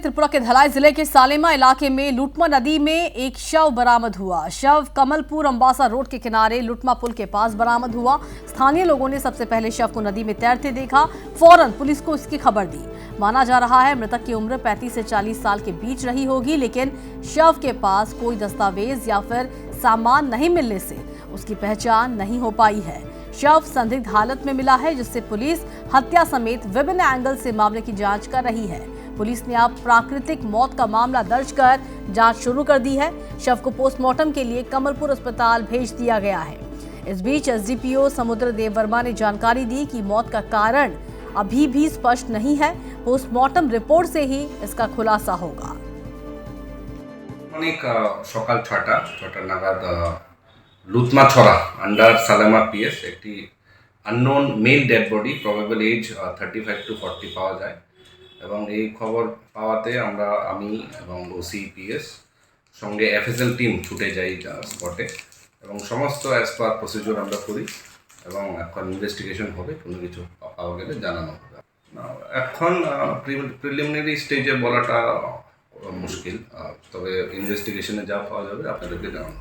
त्रिपुरा के धलाई जिले के सालेमा इलाके में लुटमा नदी में एक शव बरामद हुआ। शव कमलपुर अंबासा रोड के किनारे लुटमा पुल के पास बरामद हुआ। स्थानीय लोगों ने सबसे पहले शव को नदी में तैरते देखा, फौरन पुलिस को इसकी खबर दी। माना जा रहा है मृतक की उम्र 35 से 40 साल के बीच रही होगी, लेकिन शव के पास कोई दस्तावेज या फिर सामान नहीं मिलने से उसकी पहचान नहीं हो पाई है। शव संदिग्ध हालत में मिला है, जिससे पुलिस हत्या समेत विभिन्न एंगल से मामले की जांच कर रही है। पुलिस ने अब प्राकृतिक मौत का मामला दर्ज कर जांच शुरू कर दी है। शव को पोस्टमार्टम के लिए कमलपुर अस्पताल भेज दिया गया है। इस बीच एसडीपीओ समुद्र देव वर्मा ने जानकारी दी कि मौत का कारण अभी भी स्पष्ट नहीं है। पोस्टमार्टम रिपोर्ट से ही इसका खुलासा होगा। সকাল 6টা নাগাদ লুতমাছড়া আন্ডার সালেমা পিএস একটি unknown male dead body probably age 35 to 40 পাওয়া যায় এবং এই খবর পাওয়াতে আমি এবং ওসি পিএস সঙ্গে এফএসএল টিম ছুটে যাই স্পটে এবং সমস্ত অ্যাজ পার প্রসিডিউর আমরা করি এবং এখন ইনভেস্টিগেশন হবে। কোনো কিছু পাওয়া গেলে জানানো হবে। এখন প্রিলিমিনারি স্টেজে বলাটা মুশকিল, তবে ইনভেস্টিগেশনে যা পাওয়া যাবে আপনাদেরকে জানানো।